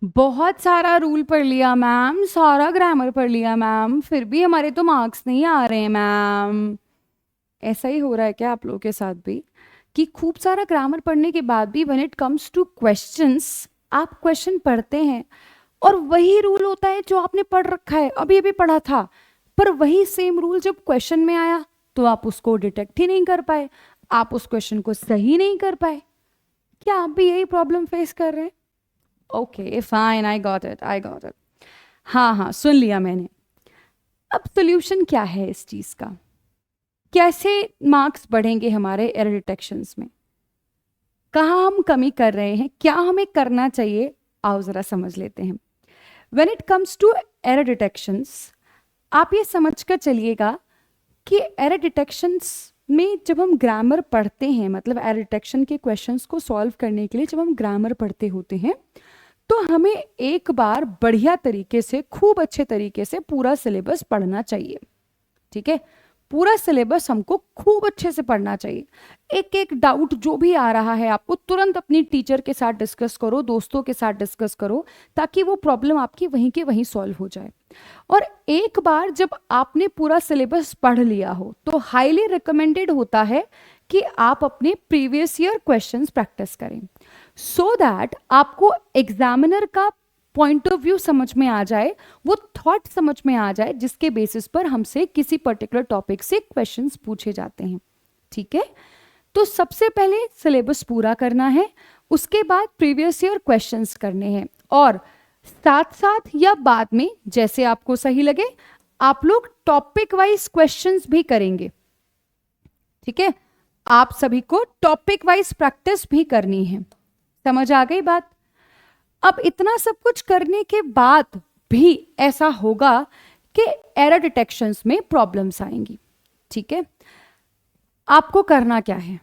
बहुत सारा रूल पढ़ लिया मैम, सारा ग्रामर पढ़ लिया मैम, फिर भी हमारे तो मार्क्स नहीं आ रहे हैं मैम। ऐसा ही हो रहा है क्या आप लोगों के साथ भी, कि खूब सारा ग्रामर पढ़ने के बाद भी when it comes two questions, आप क्वेश्चन पढ़ते हैं और वही रूल होता है जो आपने पढ़ रखा है, अभी अभी पढ़ा था, पर वही सेम रूल जब क्वेश्चन में आया तो आप उसको डिटेक्ट ही नहीं कर पाए, आप उस क्वेश्चन को सही नहीं कर पाए। क्या आप भी यही प्रॉब्लम फेस कर रहे हैं? Okay fine, I got it, I got it. हाँ हाँ, सुन लिया मैंने। अब सोल्यूशन क्या है इस चीज का? कैसे मार्क्स बढ़ेंगे हमारे एरर डिटेक्शंस में? कहाँ हम कमी कर रहे हैं, क्या हमें करना चाहिए? आओ जरा समझ लेते हैं। When it comes to error detections, आप ये समझ कर चलिएगा कि एरर डिटेक्शंस में जब हम ग्रामर पढ़ते हैं, मतलब एरर डिटेक्शन के क्वेश्चंस को सॉल्व करने के लिए जब हम ग्रामर पढ़ते होते हैं, तो हमें एक बार बढ़िया तरीके से, खूब अच्छे तरीके से पूरा सिलेबस पढ़ना चाहिए। ठीक है, पूरा सिलेबस हमको खूब अच्छे से पढ़ना चाहिए। एक एक डाउट जो भी आ रहा है आपको तुरंत अपनी टीचर के साथ डिस्कस करो, दोस्तों के साथ डिस्कस करो, ताकि वो प्रॉब्लम आपकी वहीं के वहीं सॉल्व हो जाए। और एक बार जब आपने पूरा सिलेबस पढ़ लिया हो तो हाईली रिकमेंडेड होता है कि आप अपने प्रीवियस ईयर क्वेश्चंस प्रैक्टिस करें, सो दैट आपको एग्जामिनर का पॉइंट ऑफ व्यू समझ में आ जाए, वो थॉट समझ में आ जाए, जिसके बेसिस पर हमसे किसी पर्टिकुलर टॉपिक से क्वेश्चंस पूछे जाते हैं। ठीक है, तो सबसे पहले सिलेबस पूरा करना है, उसके बाद प्रीवियस ईयर क्वेश्चंस करने हैं, और साथ साथ या बाद में जैसे आपको सही लगे आप लोग टॉपिक वाइज क्वेश्चंस भी करेंगे। ठीक है, आप सभी को टॉपिक वाइज प्रैक्टिस भी करनी है। समझ आ गई बात? अब इतना सब कुछ करने के बाद भी ऐसा होगा कि एरर डिटेक्शंस में प्रॉब्लम्स आएंगी। ठीक है, आपको करना क्या है?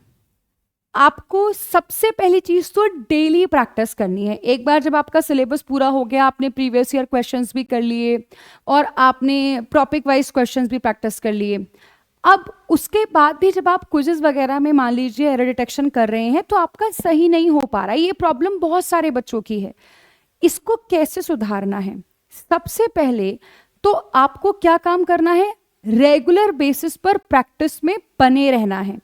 आपको सबसे पहली चीज तो डेली प्रैक्टिस करनी है। एक बार जब आपका सिलेबस पूरा हो गया, आपने प्रीवियस ईयर क्वेश्चंस भी कर लिए और आपने टॉपिक वाइज क्वेश्चंस भी प्रैक्टिस कर लिए, अब उसके बाद भी जब आप क्विज़ेस वगैरह में मान लीजिए एरर डिटेक्शन कर रहे हैं तो आपका सही नहीं हो पा रहा है, ये प्रॉब्लम बहुत सारे बच्चों की है। इसको कैसे सुधारना है? सबसे पहले तो आपको क्या काम करना है? रेगुलर बेसिस पर प्रैक्टिस में बने रहना है।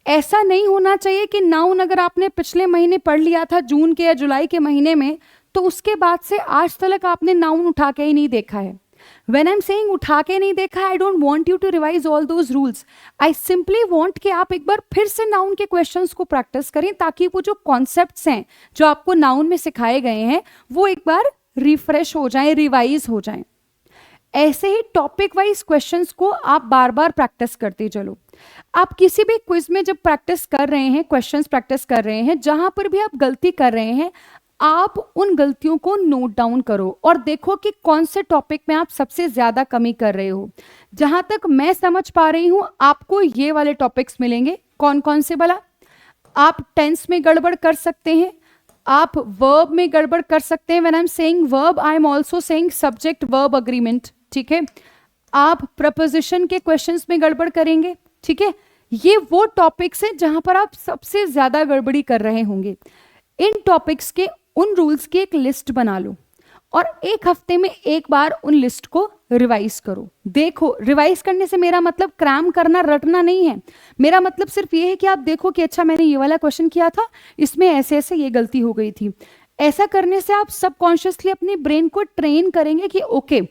ऐसा नहीं होना चाहिए कि नाउन अगर आपने पिछले महीने पढ़ लिया था जून के या जुलाई के महीने में, तो उसके बाद से आज तक आपने नाउन उठा के ही नहीं देखा है। When I'm saying उठा के नहीं देखा, I don't want you to revise all those rules. I simply want कि आप एक बार फिर से नाउन के क्वेश्चंस को प्रैक्टिस करें, ताकि वो जो कॉन्सेप्ट्स हैं जो आपको नाउन में सिखाए गए हैं वो एक बार रिफ्रेश हो जाएं, रिवाइज हो जाएं। ऐसे ही टॉपिक वाइज क्वेश्चंस को आप बार बार प्रैक्टिस करते चलो। आप किसी भी क्विज में जब प्रैक्टिस कर रहे हैं, क्वेश्चंस प्रैक्टिस कर रहे हैं, जहां पर भी आप गलती कर रहे हैं, आप उन गलतियों को नोट डाउन करो और देखो कि कौन से टॉपिक में आप सबसे ज्यादा कमी कर रहे हो। जहां तक मैं समझ पा रही हूं, आपको ये वाले टॉपिक्स मिलेंगे। कौन कौन से भला? आप टेंस में गड़बड़ कर सकते हैं, आप वर्ब में गड़बड़ कर सकते हैं। When I am saying verb, I am also saying subject verb agreement. ठीक है, आप प्रपोजिशन के क्वेश्चंस में गड़बड़ करेंगे। ठीक है, ये वो टॉपिक्स हैं जहां पर आप सबसे ज्यादा गड़बड़ी कर रहे होंगे। इन टॉपिक्स के, उन रूल्स की एक लिस्ट बना लो और एक हफ्ते में एक बार उन लिस्ट को रिवाइज करो। देखो, रिवाइज करने से मेरा मतलब क्रैम करना, रटना नहीं है। मेरा मतलब सिर्फ ये है कि आप देखो कि अच्छा मैंने ये वाला क्वेश्चन किया था, इसमें ऐसे ऐसे ये गलती हो गई थी। ऐसा करने से आप सबकॉन्शियसली अपने ब्रेन को ट्रेन करेंगे कि ओके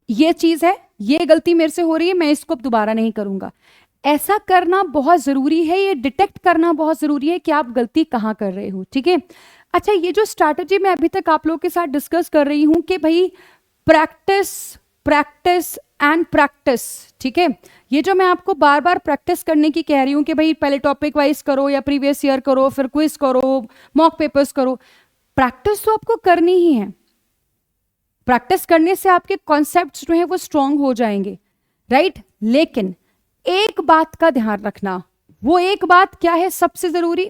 ये चीज है, ये गलती मेरे से हो रही है, मैं इसको अब दोबारा नहीं करूंगा। ऐसा करना बहुत जरूरी है, ये डिटेक्ट करना बहुत जरूरी है कि आप गलती कहाँ कर रहे हो। ठीक है, अच्छा ये जो स्ट्रैटेजी मैं अभी तक आप लोगों के साथ डिस्कस कर रही हूं कि भाई प्रैक्टिस, प्रैक्टिस एंड प्रैक्टिस। ठीक है, ये जो मैं आपको बार बार प्रैक्टिस करने की कह रही हूं कि भाई पहले टॉपिक वाइज करो या प्रीवियस ईयर करो, फिर क्विज करो, मॉक पेपर्स करो, प्रैक्टिस तो आपको करनी ही है। प्रैक्टिस करने से आपके कॉन्सेप्ट्स जो है वो स्ट्रांग हो जाएंगे, राइट? लेकिन एक बात का ध्यान रखना, वो एक बात क्या है सबसे जरूरी,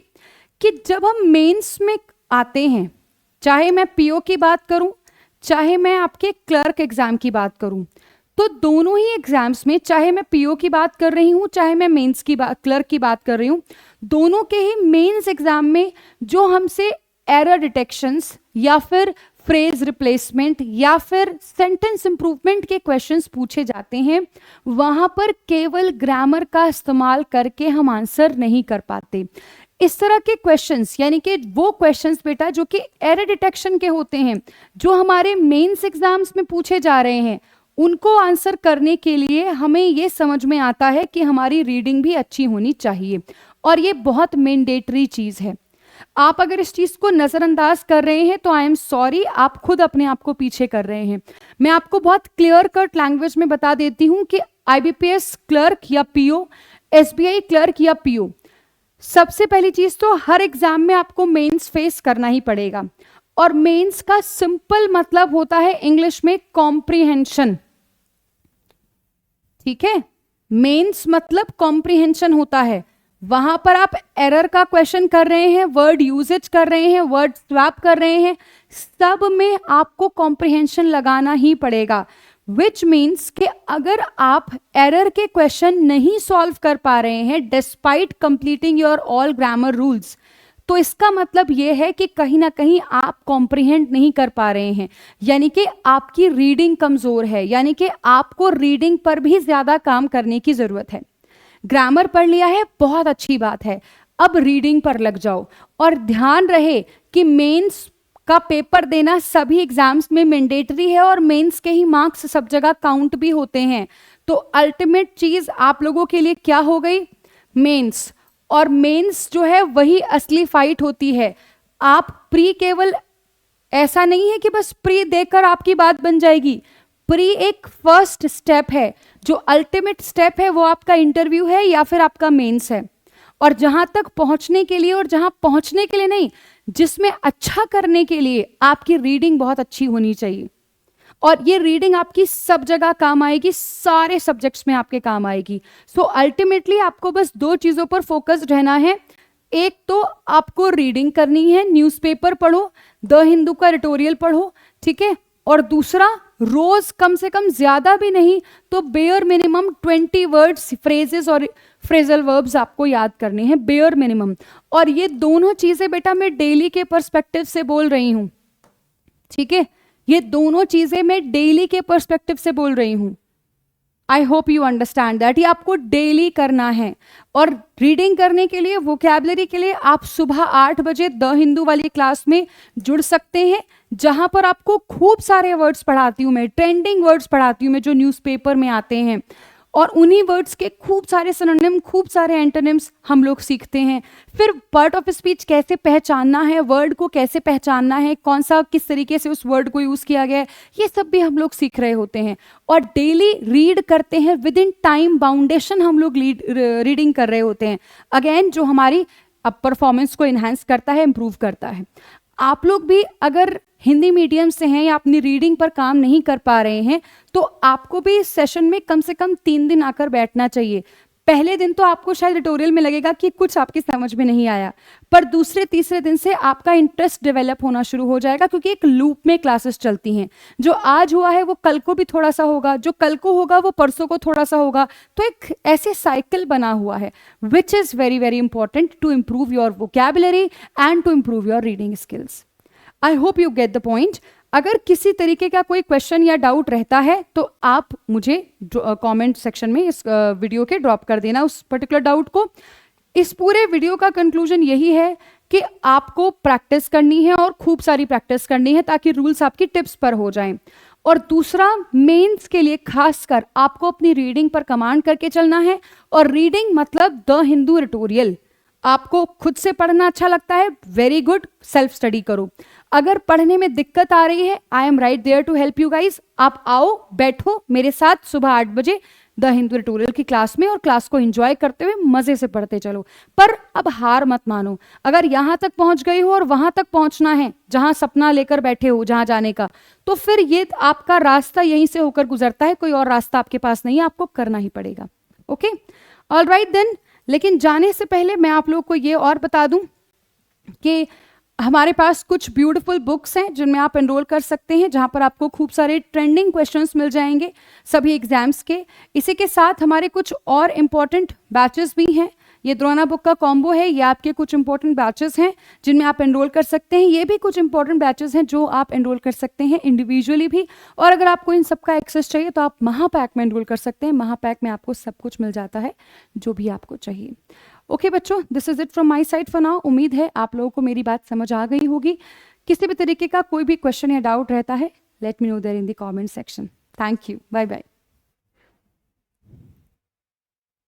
कि जब हम मेंस में आते हैं, चाहे मैं पीओ की बात करूं, चाहे मैं आपके क्लर्क एग्जाम की बात करूं, तो दोनों ही एग्जाम्स में, चाहे मैं पीओ की बात कर रही हूं, चाहे मैं मेंस की बात, क्लर्क की बात कर रही हूं, दोनों के ही मेंस एग्जाम में जो हमसे एरर डिटेक्शंस या फिर फ्रेज रिप्लेसमेंट या फिर सेंटेंस इंप्रूवमेंट के क्वेश्चंस पूछे जाते हैं, वहां पर केवल ग्रामर का इस्तेमाल करके हम आंसर नहीं कर पाते। इस तरह के क्वेश्चंस, यानी कि वो क्वेश्चंस बेटा जो कि एरर डिटेक्शन के होते हैं, जो हमारे मेंस एग्जाम्स में पूछे जा रहे हैं, उनको आंसर करने के लिए हमें ये समझ में आता है कि हमारी रीडिंग भी अच्छी होनी चाहिए, और ये बहुत मैंडेटरी चीज है। आप अगर इस चीज को नजरअंदाज कर रहे हैं तो आई एम सॉरी, आप खुद अपने आप को पीछे कर रहे हैं। मैं आपको बहुत क्लियर कट लैंग्वेज में बता देती हूं कि आईबीपीएस क्लर्क या पीओ, एसबीआई क्लर्क या पीओ, सबसे पहली चीज तो हर एग्जाम में आपको मेंस फेस करना ही पड़ेगा, और मेंस का सिंपल मतलब होता है इंग्लिश में कॉम्प्रिहेंशन। ठीक है, मेंस मतलब कॉम्प्रिहेंशन होता है। वहां पर आप एरर का क्वेश्चन कर रहे हैं, वर्ड यूजेज कर रहे हैं, वर्ड स्वैप कर रहे हैं, सब में आपको कॉम्प्रिहेंशन लगाना ही पड़ेगा। विच मीन्स कि अगर आप एरर के क्वेश्चन नहीं सॉल्व कर पा रहे हैं despite completing your all grammar rules, तो इसका मतलब यह है कि कहीं ना कहीं आप कॉम्प्रिहेंड नहीं कर पा रहे हैं, यानी कि आपकी रीडिंग कमजोर है, यानी कि आपको रीडिंग पर भी ज्यादा काम करने की जरूरत है। ग्रामर पढ़ लिया है, बहुत अच्छी बात है, अब रीडिंग पर लग जाओ। और ध्यान रहे कि मेंस का पेपर देना सभी एग्जाम्स में मैंडेटरी है, और मेंस के ही मार्क्स सब जगह काउंट भी होते हैं। तो अल्टीमेट चीज आप लोगों के लिए क्या हो गई? मेंस। और मेंस जो है वही असली फाइट होती है। आप प्री केवल ऐसा नहीं है कि बस प्री देकर आपकी बात बन जाएगी। प्री एक फर्स्ट स्टेप है, जो अल्टीमेट स्टेप है वो आपका इंटरव्यू है या फिर आपका मेंस है। और जहां तक पहुंचने के लिए, और जहां पहुंचने के लिए नहीं, जिसमें अच्छा करने के लिए आपकी रीडिंग बहुत अच्छी होनी चाहिए। और ये रीडिंग आपकी सब जगह काम आएगी, सारे सब्जेक्ट्स में आपके काम आएगी। सो अल्टीमेटली आपको बस दो चीजों पर फोकस्ड रहना है। एक तो आपको रीडिंग करनी है, न्यूज़पेपर पढ़ो, द हिंदू का एडिटोरियल पढ़ो, ठीक है। और दूसरा, रोज कम से कम, ज्यादा भी नहीं तो बेयर मिनिमम 20 वर्ड्स, फ्रेजेस और फ्रेजल वर्ब्स आपको याद करने हैं, बेयर मिनिमम। और ये दोनों चीजें बेटा मैं डेली के पर्सपेक्टिव से बोल रही हूं, ठीक है। ये दोनों चीजें मैं डेली के पर्सपेक्टिव से बोल रही हूं। आई होप यू अंडरस्टैंड दैट। ये आपको डेली करना है। और रीडिंग करने के लिए, वोकैबुलरी के लिए आप सुबह 8 बजे द हिंदू वाली क्लास में जुड़ सकते हैं, जहां पर आपको खूब सारे वर्ड्स पढ़ाती हूं मैं, ट्रेंडिंग वर्ड्स पढ़ाती हूं मैं जो न्यूज़पेपर में आते हैं, और उन्हीं वर्ड्स के खूब सारे सिनोनिम, खूब सारे एंटोनिम्स हम लोग सीखते हैं। फिर पार्ट ऑफ स्पीच कैसे पहचानना है, वर्ड को कैसे पहचानना है, कौन सा किस तरीके से उस वर्ड को यूज किया गया है, ये सब भी हम लोग सीख रहे होते हैं। और डेली रीड करते हैं, विद इन टाइम बाउंडेशन हम लोग रीडिंग कर रहे होते हैं, अगेन जो हमारी अब परफॉर्मेंस को इन्हांस करता है, इंप्रूव करता है। आप लोग भी अगर हिंदी मीडियम से हैं या अपनी रीडिंग पर काम नहीं कर पा रहे हैं, तो आपको भी इस सेशन में कम से कम 3 दिन आकर बैठना चाहिए। पहले दिन तो आपको शायद ट्यूटोरियल में लगेगा कि कुछ आपकी समझ में नहीं आया, पर दूसरे तीसरे दिन से आपका इंटरेस्ट डेवलप होना शुरू हो जाएगा, क्योंकि एक लूप में क्लासेस चलती हैं। जो आज हुआ है वो कल को भी थोड़ा सा होगा, जो कल को होगा वो परसों को थोड़ा सा होगा। तो एक ऐसे साइकिल बना हुआ है, which is very very important to improve your vocabulary and to improve your reading skills. I hope you get the point. अगर किसी तरीके का कोई क्वेश्चन या डाउट रहता है तो आप मुझे कमेंट सेक्शन में इस वीडियो के ड्रॉप कर देना उस पर्टिकुलर डाउट को। इस पूरे वीडियो का कंक्लूजन यही है कि आपको प्रैक्टिस करनी है, और खूब सारी प्रैक्टिस करनी है, ताकि रूल्स आपकी टिप्स पर हो जाएं। और दूसरा, मेंस के लिए खासकर आपको अपनी रीडिंग पर कमांड करके चलना है। और रीडिंग मतलब द हिंदू एडिटोरियल। आपको खुद से पढ़ना अच्छा लगता है, वेरी गुड, सेल्फ स्टडी करो। अगर पढ़ने में दिक्कत आ रही है, I am right there to help you guys. आप आओ, बैठो मेरे साथ सुबह 8 बजे द हिंदू एडिटोरियल की क्लास में, और क्लास को एंजॉय करते हुए मजे से पढ़ते चलो। पर अब हार मत मानो। अगर यहां तक पहुंच गई हो और वहां तक पहुंचना है जहां सपना लेकर बैठे हो, जहां जाने का, तो फिर ये आपका रास्ता यहीं से होकर गुजरता है, कोई और रास्ता आपके पास नहीं है, आपको करना ही पड़ेगा। Okay, all right then. लेकिन जाने से पहले मैं आप लोग को ये और बता दूं कि हमारे पास कुछ ब्यूटीफुल बुक्स हैं जिनमें आप एनरोल कर सकते हैं, जहां पर आपको खूब सारे ट्रेंडिंग क्वेश्चंस मिल जाएंगे सभी एग्जाम्स के। इसी के साथ हमारे कुछ और इम्पॉर्टेंट बैचेस भी हैं, ये द्रोणा बुक का कॉम्बो है, ये आपके कुछ इंपॉर्टेंट बैचेस हैं जिनमें आप एनरोल कर सकते हैं। ये भी कुछ इंपॉर्टेंट बैचेस हैं जो आप एनरोल कर सकते हैं इंडिविजुअली भी, और अगर आपको इन सबका एक्सेस चाहिए तो आप महापैक में एनरोल कर सकते हैं। महापैक में आपको सब कुछ मिल जाता है जो भी आपको चाहिए। ओके बच्चों, this is it from my side for now. उम्मीद है आप लोगों को मेरी बात समझ आ गई होगी। किसी भी तरीके का कोई भी क्वेश्चन या डाउट रहता है, let me know there in the comment section. Thank you, bye bye.